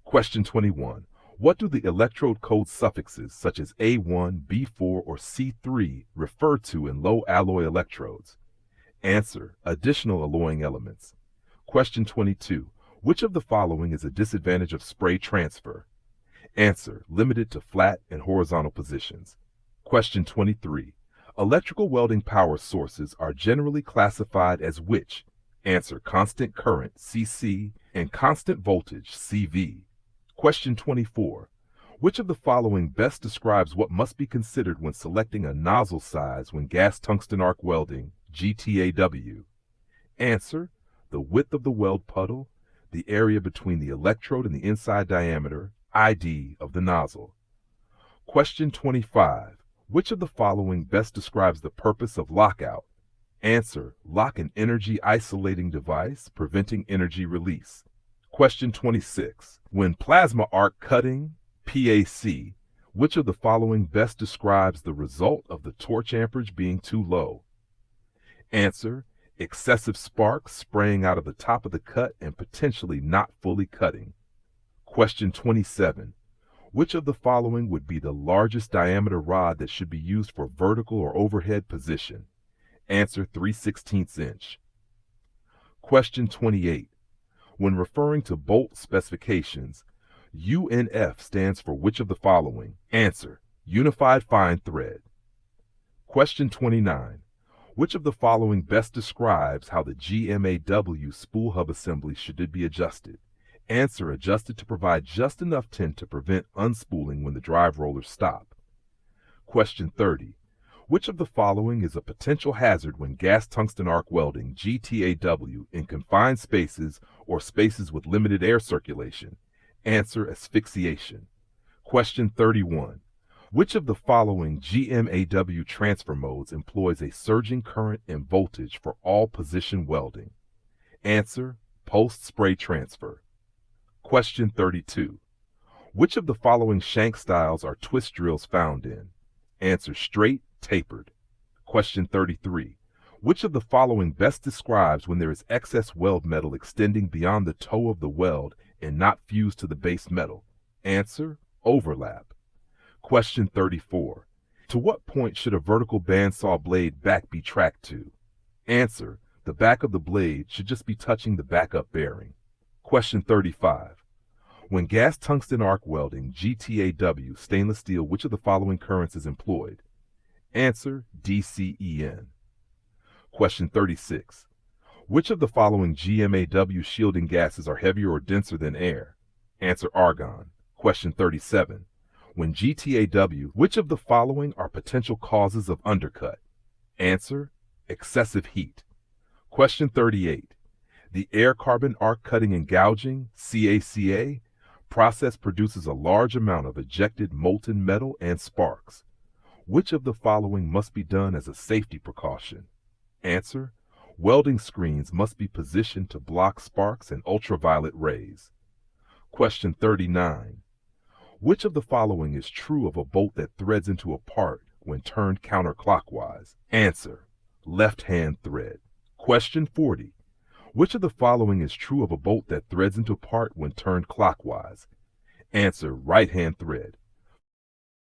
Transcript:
Question 21. What do the electrode code suffixes such as A1, B4, or C3 refer to in low alloy electrodes? Answer: additional alloying elements. Question 22. Which of the following is a disadvantage of spray transfer? Answer: limited to flat and horizontal positions. Question 23. Electrical welding power sources are generally classified as which? Answer: constant current, CC, and constant voltage, CV. Question 24. Which of the following best describes what must be considered when selecting a nozzle size when gas tungsten arc welding, GTAW? Answer: the width of the weld puddle, the area between the electrode and the inside diameter, ID of the nozzle. Question 25. Which of the following best describes the purpose of lockout? Answer: lock an energy isolating device, preventing energy release. Question 26. When plasma arc cutting, PAC, which of the following best describes the result of the torch amperage being too low? Answer: excessive sparks spraying out of the top of the cut and potentially not fully cutting. Question 27. Which of the following would be the largest diameter rod that should be used for vertical or overhead position? Answer: 3/16 inch. Question 28. When referring to bolt specifications, UNF stands for which of the following? Answer: unified fine thread. Question 29. Which of the following best describes how the GMAW spool hub assembly should be adjusted? Answer: adjusted to provide just enough tend to prevent unspooling when the drive rollers stop. Question 30. Which of the following is a potential hazard when gas tungsten arc welding, GTAW, in confined spaces or spaces with limited air circulation? Answer: asphyxiation. Question 31. Which of the following GMAW transfer modes employs a surging current and voltage for all position welding? Answer: post-spray transfer. Question 32. Which of the following shank styles are twist drills found in? Answer: straight, tapered. Question 33. Which of the following best describes when there is excess weld metal extending beyond the toe of the weld and not fused to the base metal? Answer: overlap. Question 34. To what point should a vertical bandsaw blade back be tracked to? Answer: the back of the blade should just be touching the backup bearing. Question 35. When gas tungsten arc welding, GTAW, stainless steel, which of the following currents is employed? Answer: DCEN. Question 36. Which of the following GMAW shielding gases are heavier or denser than air? Answer: argon. Question 37. When GTAW, which of the following are potential causes of undercut? Answer: excessive heat. Question 38. The air carbon arc cutting and gouging, CACA, process produces a large amount of ejected molten metal and sparks. Which of the following must be done as a safety precaution? Answer: welding screens must be positioned to block sparks and ultraviolet rays. Question 39. Which of the following is true of a bolt that threads into a part when turned counterclockwise? Answer: left-hand thread. Question 40. Which of the following is true of a bolt that threads into a part when turned clockwise? Answer: right-hand thread.